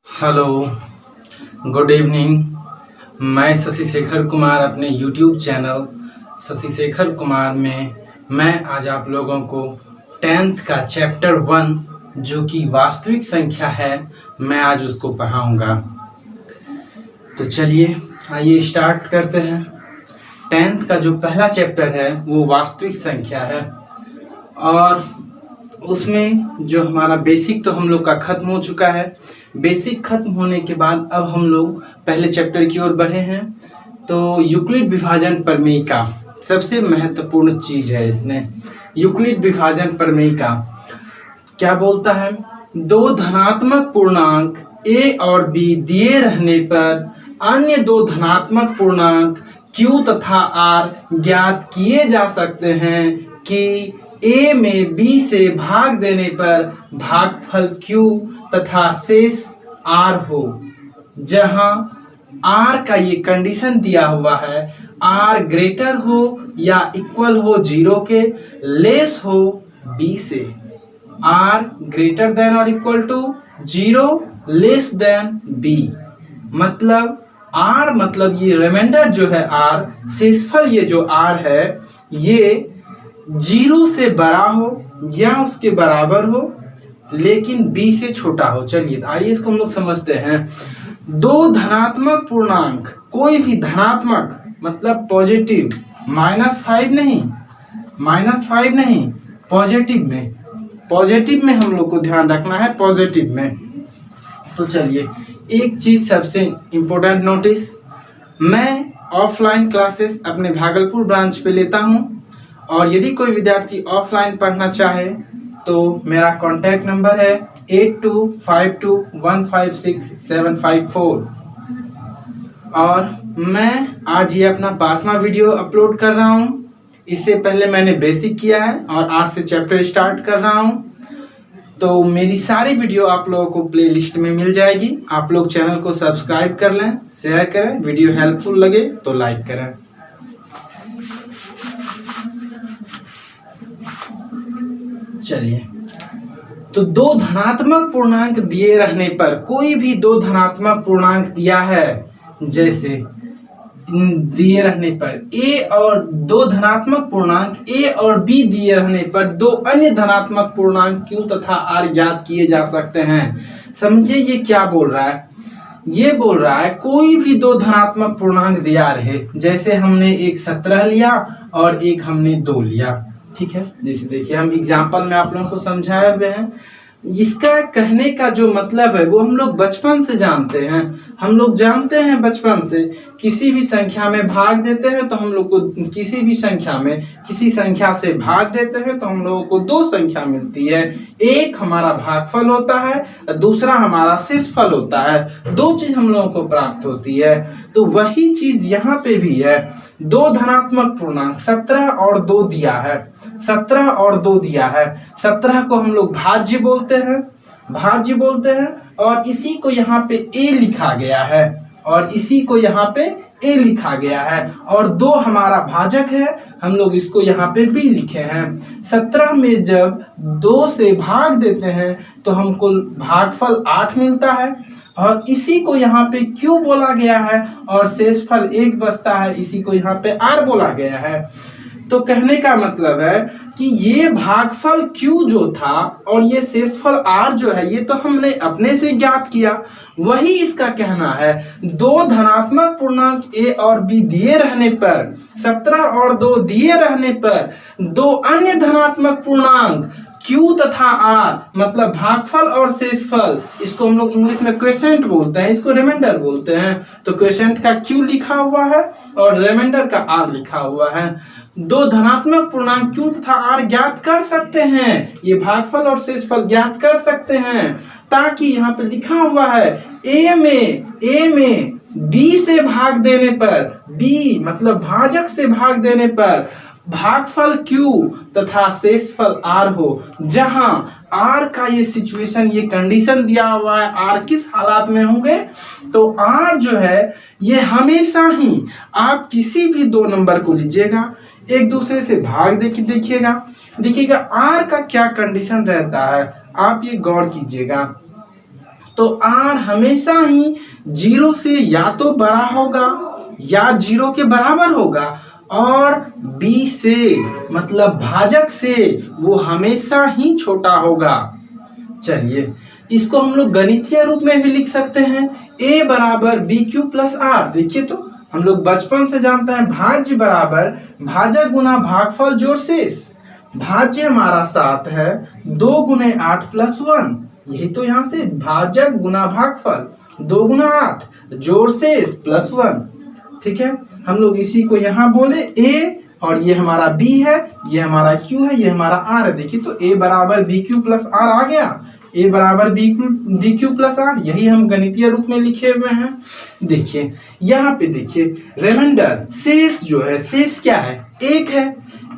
Hello, good evening. मैं शशि शेखर कुमार अपने YouTube channel Shashi Shekhar Kumar में मैं आज आप लोगों को 10th का चैप्टर 1 जो कि वास्तविक संख्या है, मैं आज उसको पढ़ाऊंगा। तो चलिए आइए स्टार्ट करते हैं। 10th का जो पहला चैप्टर है वो वास्तविक संख्या है और उसमें जो हमारा बेसिक तो हम लोग का खत्म हो चुका है। बेसिक खत्म होने के बाद अब हम लोग पहले चैप्टर की ओर बढ़े हैं। तो यूक्लिड विभाजन प्रमेय का सबसे महत्वपूर्ण चीज है इसमें। यूक्लिड विभाजन प्रमेय का क्या बोलता है? दो धनात्मक पूर्णांक a और b दिए रहने पर अन्य दो धनात्मक पूर्णांक q तथा r ज्ञात किए जा सकते हैं कि a में b से भाग देने पर भागफल q तथा शेष r हो, जहां r का ये कंडीशन दिया हुआ है r ग्रेटर हो या इक्वल हो 0 के, लेस हो b से। r ग्रेटर देन और equal to 0, less than b। मतलब r मतलब ये रिमाइंडर जो है r, शेषफल ये जो r है ये 0 से बड़ा हो या उसके बराबर हो लेकिन b से छोटा हो। चलिए आइए इसको हम लोग समझते हैं। दो धनात्मक पूर्णांक, कोई भी धनात्मक मतलब पॉजिटिव, -5 नहीं, पॉजिटिव में हम लोग को ध्यान रखना है, पॉजिटिव में। तो चलिए एक चीज सबसे इंपॉर्टेंट नोटिस, मैं ऑफलाइन क्लासेस अपने भागलपुर ब्रांच पे लेता हूं और यदि कोई विद्यार्थी ऑफलाइन पढ़ना चाहे तो मेरा कॉन्टैक्ट नंबर है 8252156754 और मैं आज ये अपना 5वां वीडियो अपलोड कर रहा हूँ। इससे पहले मैंने बेसिक किया है और आज से चैप्टर स्टार्ट कर रहा हूँ। तो मेरी सारी वीडियो आप लोगों को प्लेलिस्ट में मिल जाएगी। आप लोग चैनल को सब्सक्राइब कर लें, शेयर करें, वीडियो हेल्पफुल लगे तो लाइक करें। चलिए, तो दो धनात्मक पूर्णांक दिए रहने पर, कोई भी दो धनात्मक पूर्णांक दिया है, जैसे दिए रहने पर a और दो धनात्मक पूर्णांक a और b दिए रहने पर दो अन्य धनात्मक पूर्णांक q तथा r ज्ञात किए जा सकते हैं। समझे ये क्या बोल रहा है? ये बोल रहा है कोई भी दो धनात्मक पूर्णांक दिया रहे, जैसे हमने एक 17 लिया और एक हमने 2 लिया, ठीक है। जैसे देखिए हम एग्जाम्पल में आप लोगों को समझाए हुए हैं। इसका कहने का जो मतलब है वो हम लोग बचपन से जानते हैं। हम लोग जानते हैं बचपन से, किसी भी संख्या में भाग देते हैं तो हम लोग को किसी भी संख्या में किसी संख्या से भाग देते हैं तो हम लोगों को दो संख्या मिलती है। एक हमारा भागफल होता है, दूसरा हमारा शेषफल होता है। दो चीज हम लोगों को प्राप्त होती है। तो वही चीज यहाँ पे भी है। दो धनात्मक पूर्णांक 17 और 2 दिया है, 17 और 2 दिया है। 17 को हम लोग भाज्य बोलते हैं और इसी को यहाँ पे a लिखा गया है और 2 हमारा भाजक है, हम लोग इसको यहाँ पे b लिखे हैं। 17 में जब 2 से भाग देते हैं तो हमको भागफल 8 मिलता है और इसी को यहाँ पे q बोला गया है और शेषफल 1 बचता है, इसी को यहाँ पे r बोला गया है। तो कहने का मतलब है कि ये भागफल q जो था और ये शेषफल r जो है, ये तो हमने अपने से ज्ञात किया। वही इसका कहना है, दो धनात्मक पूर्णांक a और b दिए रहने पर, 17 और 2 दिए रहने पर दो अन्य धनात्मक पूर्णांक q तथा r मतलब भागफल और शेषफल, इसको हम लोग इंग्लिश में क्वेशेंट बोलते हैं, इसको रिमाइंडर बोलते हैं। तो क्वेशेंट का q लिखा हुआ है और रिमाइंडर का r लिखा हुआ है। दो धनात्मक पूर्णांक q तथा r ज्ञात कर सकते हैं, ये भागफल और शेषफल ज्ञात कर सकते हैं, ताकि यहाँ पे लिखा हुआ है a में b से भाग देने पर, b मतलब भाजक से भाग देने पर भागफल q तथा शेषफल r हो, जहां r का ये सिचुएशन, ये कंडीशन दिया हुआ है। r किस हालात में होंगे? तो r जो है ये हमेशा ही, आप किसी भी दो नंबर को लीजिएगा, एक दूसरे से भाग देखिएगा r का क्या कंडीशन रहता है, आप ये गौर कीजिएगा। तो r हमेशा ही 0 से या तो बड़ा होगा या 0 के बराबर होगा, और b से मतलब भाजक से वो हमेशा ही छोटा होगा। चलिए इसको हम लोग गणितीय रूप में भी लिख सकते हैं, a बराबर बी क्यू प्लस आर। देखिए तो हम लोग बचपन से जानते हैं भाज्य बराबर भाजक गुना भागफल जोड़ शेष। भाज्य हमारा 7 है, 2 गुने 8 प्लस 1, यही तो यहाँ से भाजक गुना भागफल 2 गुना 8 जोड़ शेष प्लस 1। ठीक है, हम लोग इसी को यहाँ बोले a, और ये हमारा b है, ये हमारा q है, ये हमारा r है। देखिए तो a बराबर बी क्यू प्लस आर आ गया, a बराबर बी क्यू प्लस आर, यही हम गणितीय रूप में लिखे हुए हैं। देखिए यहाँ पे देखिए रिमाइंडर शेष जो है, शेष क्या है, 1 है।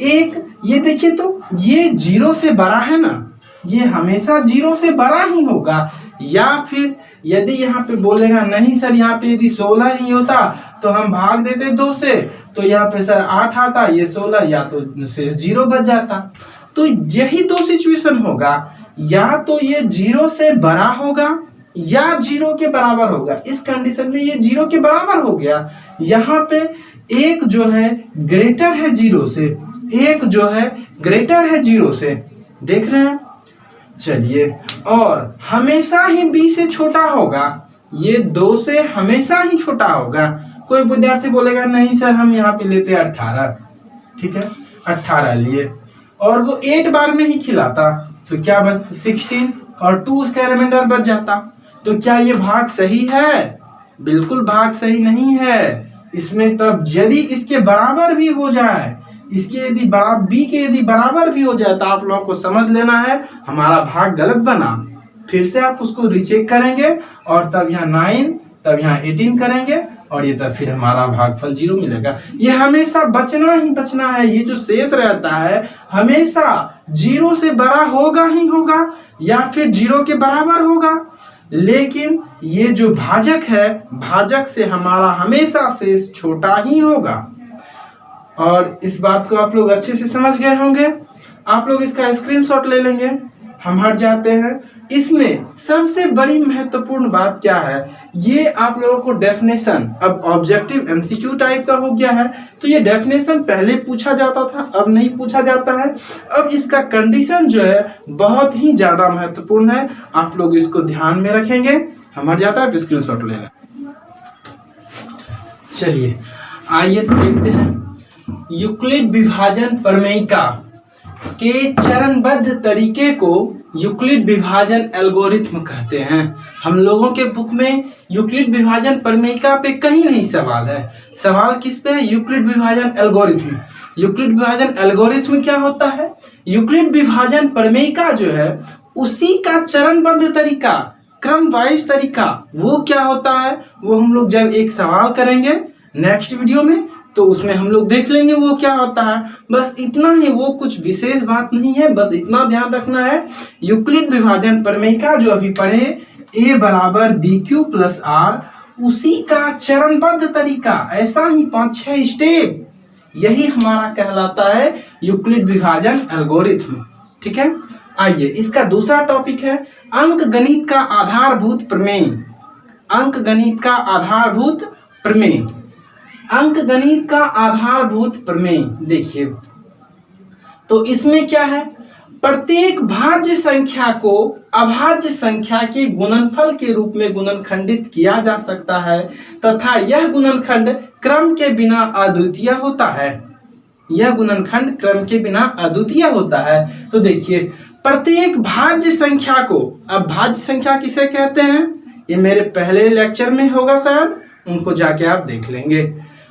1 ये देखिए तो ये 0 से बड़ा है ना, ये हमेशा 0 से बड़ा ही होगा। या फिर यदि यहाँ पे बोलेगा नहीं सर यहाँ पे यदि 16 ही होता तो हम भाग देते 2 से, तो यहाँ पे सर 8 आता, ये 16, या तो शेष 0 बच जाता। तो यही दो सिचुएशन होगा, या तो ये 0 से बड़ा होगा या 0 के बराबर होगा। इस कंडीशन में ये 0 के बराबर हो गया। यहाँ पे एक जो है ग्रेटर है 0 से, एक जो है ग्रेटर है 0 से, देख रहे हैं। चलिए, और हमेशा ही b से छोटा होगा, ये 2 से हमेशा ही छोटा होगा। कोई विद्यार्थी बोलेगा नहीं सर हम यहाँ पे लेते 18, ठीक है 18 लिए, और वो 8 बार में ही खिलाता, तो क्या बस 16 और 2 उसका रिमाइंडर बच जाता। तो क्या ये भाग सही है? बिल्कुल भाग सही नहीं है। इसमें तब यदि इसके बराबर भी हो जाए, इसके यदि बराबर b के यदि बराबर भी हो जाए, तो आप लोगों को समझ लेना है हमारा भाग गलत बना। फिर से आप उसको रिचेक करेंगे, और तब यहाँ 9, तब यहाँ 18 करेंगे, और ये तब फिर हमारा भागफल 0 मिलेगा। ये हमेशा बचना ही बचना है। ये जो शेष रहता है हमेशा 0 से बड़ा होगा ही होगा, या फिर 0 के बराबर होगा। लेकिन ये जो भाजक है, भाजक से हमारा हमेशा शेष छोटा ही होगा। और इस बात को आप लोग अच्छे से समझ गए होंगे। आप लोग इसका स्क्रीनशॉट ले लेंगे। हम हट जाते हैं। इसमें सबसे बड़ी महत्वपूर्ण बात क्या है, ये आप लोगों को डेफिनेशन, अब ऑब्जेक्टिव एमसीक्यू टाइप का हो गया है, तो ये डेफिनेशन पहले पूछा जाता था, अब नहीं पूछा जाता है। अब इसका कंडीशन जो है बहुत ही ज्यादा महत्वपूर्ण है, आप लोग इसको ध्यान में रखेंगे। हम हट जाता है, स्क्रीनशॉट ले लें। चलिए आइए तो देखते हैं यूक्लिड विभाजन प्रमेयिका के चरणबद्ध तरीके को यूक्लिड विभाजन एल्गोरिथ्म कहते हैं। हम लोगों के बुक में यूक्लिड विभाजन प्रमेयिका पे कहीं नहीं सवाल है। सवाल किस पे है? यूक्लिड विभाजन एल्गोरिथ्म। यूक्लिड विभाजन एल्गोरिथ्म क्या होता है? यूक्लिड विभाजन प्रमेयिका जो है उसी का चरणबद्ध तरीका, क्रम वाइज तरीका, वो क्या होता है वो हम लोग जब एक सवाल करेंगे नेक्स्ट वीडियो में, तो उसमें हम लोग देख लेंगे वो क्या होता है। बस इतना ही, वो कुछ विशेष बात नहीं है, बस इतना ध्यान रखना है। यूक्लिड विभाजन प्रमेयिका जो अभी पढ़े, a बराबर बी क्यू प्लस आर, उसी का चरणबद्ध तरीका, ऐसा ही 5-6 स्टेप, यही हमारा कहलाता है यूक्लिड विभाजन एल्गोरिथ्म। ठीक है, आइए इसका दूसरा टॉपिक है अंक गणित का आधारभूत प्रमेय। अंक गणित का आधारभूत प्रमेय, अंक गणित का आधारभूत प्रमेय। देखिए तो इसमें क्या है, प्रत्येक भाज्य संख्या को अभाज्य संख्या के गुणनफल के रूप में गुणनखंडित किया जा सकता है तथा यह गुणनखंड क्रम के बिना अद्वितीय होता है। यह गुणनखंड क्रम के बिना अद्वितीय होता है। तो देखिए प्रत्येक भाज्य संख्या को, अब भाज्य संख्या किसे कहते हैं ये मेरे पहले लेक्चर में होगा शायद, उनको जाके आप देख लेंगे।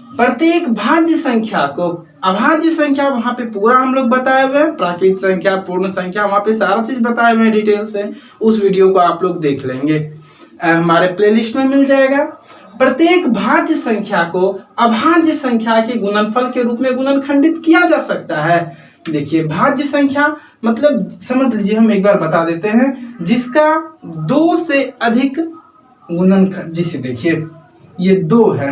प्रत्येक भाज्य संख्या को, अभाज्य संख्या वहां पे पूरा हम लोग बताए हुए हैं, प्राकृत संख्या, पूर्ण संख्या, वहां पे सारा चीज बताए हुए हैं डिटेल से। उस वीडियो को आप लोग देख लेंगे, हमारे प्लेलिस्ट में मिल जाएगा। प्रत्येक भाज्य संख्या को अभाज्य संख्या के गुणनफल के रूप में गुणनखंडित किया जा सकता है। देखिए भाज्य संख्या मतलब समझ लीजिए, हम एक बार बता देते हैं, जिसका 2 से अधिक गुणनखंड, जिसे देखिए ये 2 है,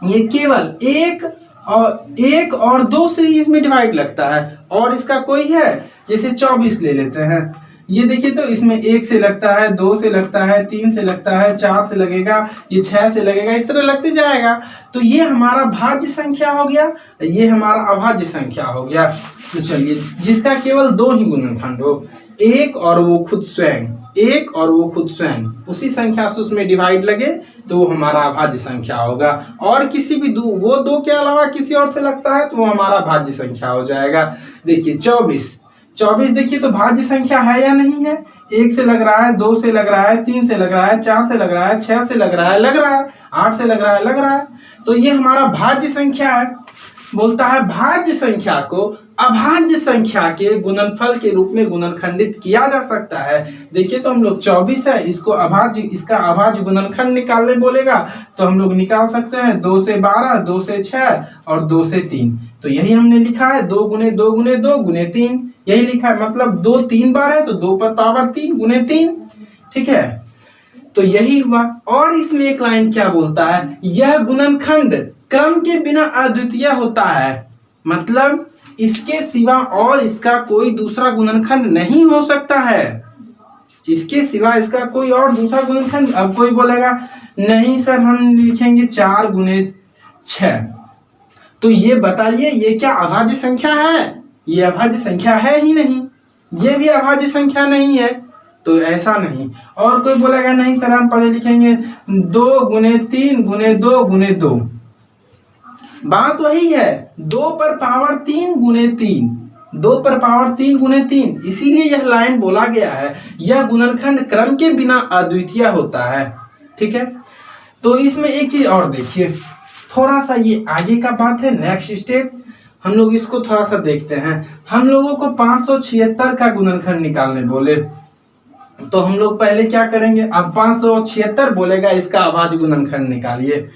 ये केवल 1 और 2 से ही इसमें डिवाइड लगता है, और इसका कोई है जैसे 24 ले लेते हैं, ये देखिए तो इसमें 1 से लगता है, 2 से लगता है, 3 से लगता है, 4 से लगेगा, ये 6 से लगेगा, इस तरह लगते जाएगा। तो ये हमारा भाज्य संख्या हो गया, ये हमारा अभाज्य संख्या हो गया। तो चलिए, जिसका केवल 2 ही गुणनखंड हो, एक और वो खुद स्वयं, एक और वो खुद स्वयं उसी संख्या से उसमें डिवाइड लगे तो वो हमारा अभाज्य संख्या होगा। और किसी भी वो 2 के अलावा किसी और से लगता है तो वो हमारा भाज्य संख्या हो जाएगा। देखिए 24 देखिए तो भाज्य संख्या है या नहीं है? 1 से लग रहा है, 2 से लग रहा है, 3 से लग रहा है, 4 से लग रहा है, 6 से लग रहा है, 8 से लग रहा है, तो ये हमारा भाज्य संख्या है। बोलता है भाज्य संख्या को अभाज्य संख्या के गुणनफल के रूप में गुणनखंडित किया जा सकता है। देखिए तो हम लोग 24 है, इसको इसका अभाज्य गुणनखंड निकालने बोलेगा तो हम लोग निकाल सकते हैं 2 से 12, 2 से 6 और 2 से 3। तो यही हमने लिखा है 2 गुने 2 गुने 2 गुने 3, यही लिखा है। मतलब 2 3 बार है तो 2 पर पावर 3 गुने 3, ठीक है। तो यही हुआ। और इसमें एक लाइन क्या बोलता है, यह गुणनखंड क्रम के बिना अद्वितीय होता है। मतलब इसके सिवा और इसका कोई दूसरा गुणनखंड नहीं हो सकता है, इसके सिवा इसका कोई और दूसरा गुणनखंड। अब कोई बोलेगा नहीं सर हम लिखेंगे 4 गुने 6, तो ये बताइए ये क्या अभाज्य संख्या है? ये अभाज्य संख्या है ही नहीं, ये भी अभाज्य संख्या नहीं है, तो ऐसा नहीं। और कोई बोलेगा नहीं सर हम पहले लिखेंगे 2 गुने 3 गुने 2 गुने 2। बात वही है, 2 पर पावर 3 गुने 3, 2 पर पावर 3 गुने 3, इसीलिए यह लाइन बोला गया है यह गुणनखंड क्रम के बिना अद्वितीय होता है, ठीक है। तो इसमें एक चीज और देखिए, थोड़ा सा ये आगे का बात है, नेक्स्ट स्टेप हम लोग इसको थोड़ा सा देखते हैं। हम लोगों को 576 का गुणनखंड निकालने बोले तो हम लोग पहले क्या करेंगे, अब 576 बोलेगा इसका अभाज्य गुणनखंड निकालिए।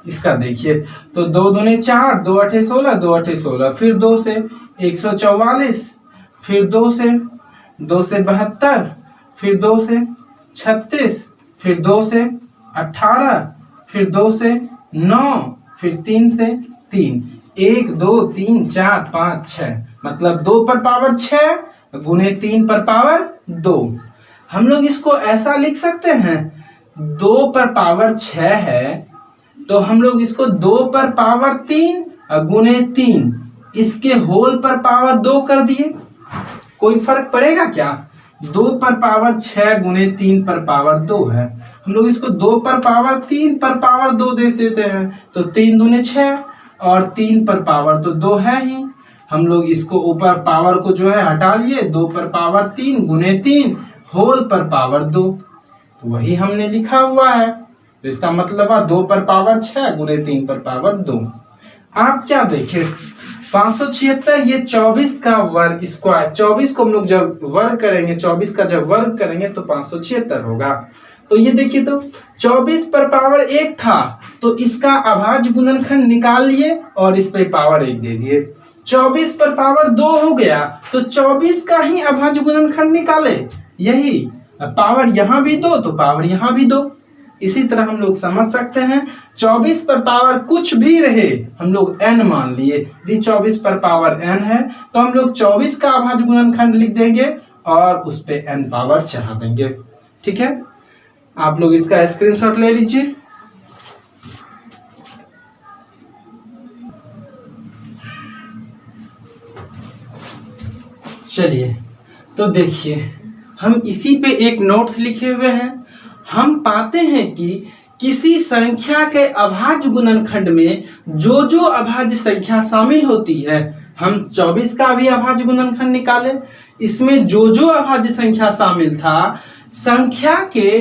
इसका देखिए तो 2 दूने 4, 2 8 16, 2 8 16, फिर 2 से 144, फिर 2 से 72, फिर 2 से 36, फिर 2 से 18, फिर 2 से 9, फिर 3 से 3, 1 2 3 4 5 6, मतलब 2 पर पावर 6 गुने 3 पर पावर 2। हम लोग इसको ऐसा लिख सकते हैं, 2 पर पावर 6 है तो हम लोग इसको 2 पर पावर 3 गुने 3 इसके होल पर पावर 2 कर दिए, कोई फर्क पड़ेगा क्या? 2 पर पावर 6 गुने 3 पर पावर 2 है, हम लोग इसको 2 पर पावर 3 पर पावर 2 दे देते हैं, तो 3 दूने 6 और 3 पर पावर तो 2 है ही। हम लोग इसको ऊपर पावर को जो है हटा लिए, 2 पर पावर 3 गुने 3 होल पर पावर 2, तो वही हमने लिखा हुआ है। तो इसका मतलब है 2 पर पावर 6 गुने 3 पर पावर 2। आप क्या देखें 576 ये 24 का वर्ग स्क्वायर, 24 को हम लोग जब वर्ग करेंगे, 24 का जब वर्ग करेंगे तो 576 होगा। तो ये देखिए तो 24 पर पावर 1 था तो इसका अभाज्य गुणनखंड निकाल लिए और इस पे पावर 1 दे दिए। 24 पर पावर 2 हो गया तो 24 का ही अभाज्य गुणनखंड निकाले, यही पावर यहाँ भी 2 तो पावर यहाँ भी 2। इसी तरह हम लोग समझ सकते हैं 24 पर पावर कुछ भी रहे हम लोग n मान लिए, यदि 24 पर पावर n है तो हम लोग 24 का अभाज्य गुणनखंड लिख देंगे और उस पे n पावर चढ़ा देंगे, ठीक है। आप लोग इसका स्क्रीनशॉट ले लीजिए। चलिए तो देखिए हम इसी पे एक नोट्स लिखे हुए हैं। हम पाते हैं कि किसी संख्या के अभाज्य गुणनखंड में जो जो अभाज्य संख्या शामिल होती है, हम 24 का भी अभाज्य गुणनखंड निकाले, इसमें जो जो अभाज्य संख्या शामिल था, संख्या के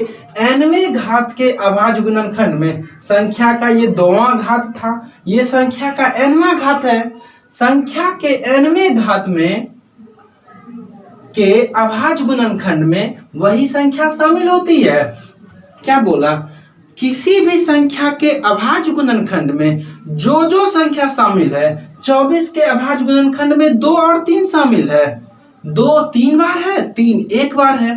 nवें घात के अभाज्य गुणनखंड में संख्या का ये 2वां घात था, ये संख्या का nवां घात है, संख्या के nवें घात में के अभाज्य गुणनखंड में वही संख्या शामिल होती है। क्या बोला, किसी भी संख्या के अभाज्य गुणनखंड में जो जो संख्या शामिल है, 24 के अभाज्य गुणनखंड में 2 और 3 शामिल है, 2 3 बार है, 3 1 बार है,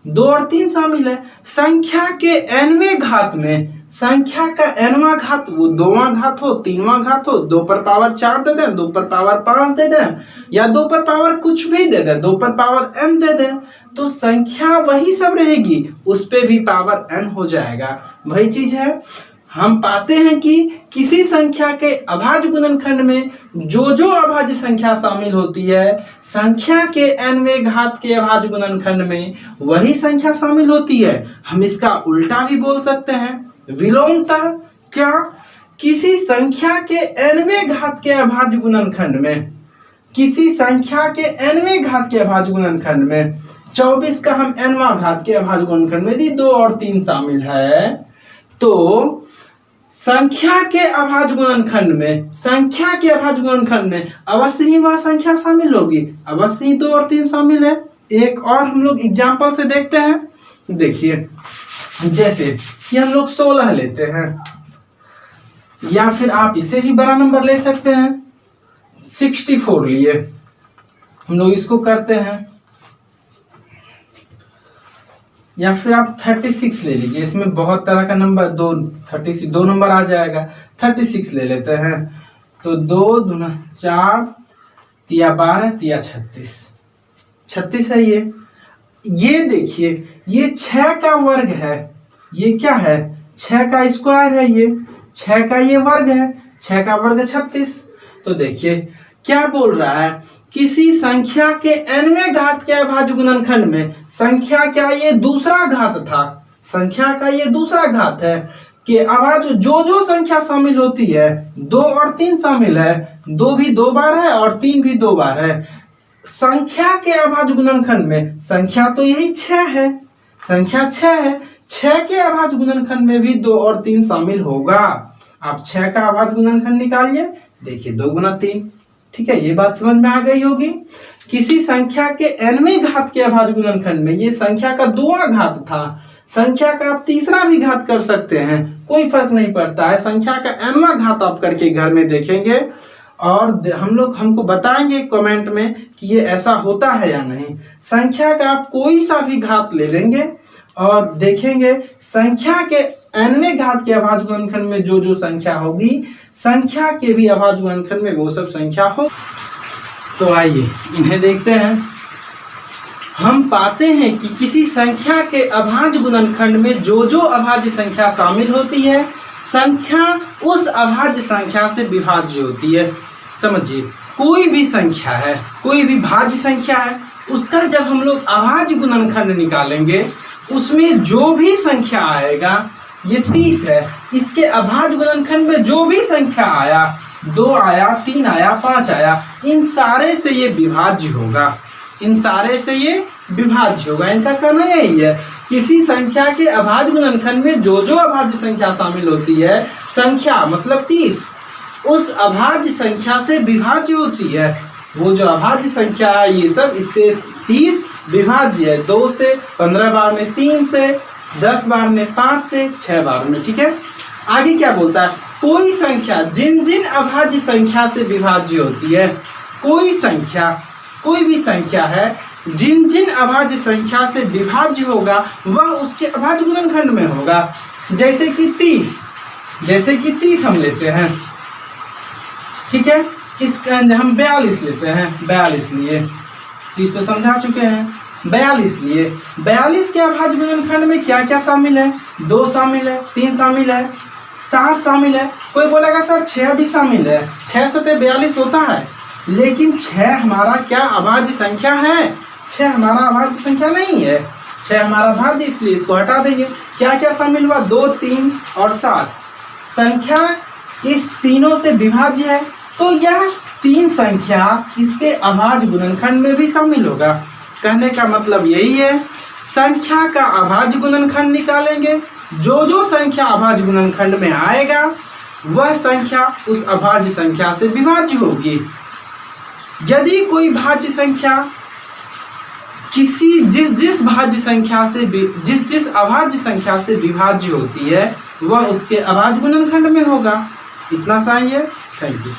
2 और 3 शामिल है। संख्या के nवें घात में संख्या का nवां घात वो 2वां घात हो, 3वां घात हो, 2 पर पावर 4 दे दें, 2 पर पावर 5 दे दें, या 2 पर पावर कुछ भी दे दें, 2 पर पावर n दे दें, तो संख्या वही सब रहेगी, उस पे भी पावर n हो जाएगा। वही चीज है, हम पाते हैं कि किसी संख्या के अभाज्य गुणनखंड में जो जो अभाज्य संख्या शामिल होती है, संख्या के nवें घात के अभाज्य गुणनखंड में वही संख्या शामिल होती है। हम इसका उल्टा भी बोल सकते हैं, विलोमतः। क्या? किसी संख्या के nवें घात के अभाज्य गुणनखंड में, किसी संख्या के nवें घात के अभाज्य गुणनखंड में 24 का हम nवां घात के अभाज्य गुणनखंड में यदि 2 और 3 शामिल है, तो संख्या के अभाज्य गुणनखंड में, संख्या के अभाज्य गुणनखंड में अवश्य ही वह संख्या शामिल होगी, अवश्य ही 2 और 3 शामिल है। एक और हम लोग एग्जाम्पल से देखते हैं। देखिए, जैसे कि हम लोग 16 लेते हैं, या फिर आप इससे भी बड़ा नंबर ले सकते हैं, 64 लिए, हम लोग इसको करते हैं, या फिर आप 36 ले लीजिए, इसमें बहुत तरह का नंबर, 2 नंबर आ जाएगा, 36 ले लेते हैं, तो 2 दूना 4 तिया 12 तिया 36 है। ये देखिए, ये 6 का वर्ग है, ये क्या है, 6 का स्क्वायर है, ये 6 का ये वर्ग है, 6 का वर्ग 36। तो देखिए क्या बोल रहा है, किसी संख्या के nवें घात के अभाज्य गुणनखंड में, संख्या क्या ये दूसरा घात था, संख्या का ये दूसरा घात है कि अभाज्य जो जो संख्या शामिल होती है, 2 और 3 शामिल है, 2 भी 2 बार है और 3 भी 2 बार है। संख्या के अभाज्य गुणनखंड में संख्या तो यही 6 है, संख्या 6 है, 6 के अभाज्य गुणनखंड में भी 2 और 3 शामिल होगा। आप 6 का अभाज्य गुणनखंड निकालिए, देखिए 2 गुना 3, ठीक है, ये बात समझ में आ गई होगी। किसी संख्या के nवें घात के अभाज्य गुणनखंड में, ये संख्या का 2वां घात था, संख्या का आप तीसरा भी घात कर सकते हैं, कोई फर्क नहीं पड़ता है, संख्या का nवां घात आप करके घर में देखेंगे और हमको बताएंगे कमेंट में कि ये ऐसा होता है या नहीं। संख्या का आप कोई सा भी घात ले लेंगे और देखेंगे संख्या के nवें घात के अभाज्य गुणनखंड में जो जो संख्या होगी, संख्या के भी अभाज्य गुणनखंड में वो सब संख्या हो। तो आइए इन्हें देखते हैं। हम पाते हैं कि किसी संख्या के अभाज्य गुणनखंड में जो जो अभाज्य संख्या शामिल होती है, संख्या उस अभाज्य संख्या से विभाज्य होती है। समझिए, कोई भी संख्या है, कोई भी भाज्य संख्या है, उसका जब हम लोग अभाज्य गुणनखंड निकालेंगे, उसमें जो भी संख्या आएगा, ये 30 है, इसके अभाज्य गुणनखंड में जो भी संख्या आया, 2 आया, 3 आया, 5 आया, इन सारे से ये विभाज्य होगा, इन सारे से ये विभाज्य होगा। इनका कहना यही है, किसी संख्या के अभाज्य गुणनखंड में जो जो अभाज्य संख्या शामिल होती है, संख्या मतलब 30, उस अभाज्य संख्या से विभाज्य होती है। वो जो अभाज्य संख्या है, ये सब इससे 30 विभाज्य है, 2 से 15 बार में, 3 से 10 बार में, 5 से 6 बार में, ठीक है। आगे क्या बोलता है, कोई संख्या जिन जिन अभाज्य संख्या से विभाज्य होती है, कोई संख्या, कोई भी संख्या है, जिन जिन अभाज्य संख्या से विभाज्य होगा, वह उसके अभाज्य गुणनखंड में होगा। जैसे कि 30 हम लेते हैं, ठीक है, इसका हम 42 लेते हैं, 42 लिए, 30 तो समझा चुके हैं, 42 लिए, 42 के अभाज्य गुणनखंड में क्या क्या शामिल है, 2 शामिल है, 3 शामिल है, 7 शामिल है। कोई बोलेगा सर 6 भी शामिल है, 6 से 42 होता है, लेकिन 6 हमारा क्या अभाज्य संख्या है, 6 हमारा अभाज्य संख्या नहीं है, 6 हमारा भाज्य, इसलिए इसको हटा देंगे। क्या क्या शामिल हुआ, 2, 3 और 7, संख्या इस तीनों से विभाज्य है, तो यह 3 संख्या इसके अभाज्य गुणनखंड में भी शामिल होगा। कहने का मतलब यही है, संख्या का अभाज्य गुणनखंड निकालेंगे, जो जो संख्या अभाज्य गुणनखंड में आएगा, वह संख्या उस अभाज्य संख्या से विभाज्य होगी। यदि कोई भाज्य संख्या किसी जिस भाज्य संख्या से जिस अभाज्य संख्या से विभाज्य होती है, वह उसके अभाज्य गुणनखंड में होगा। इतना सा ही है। Thank you.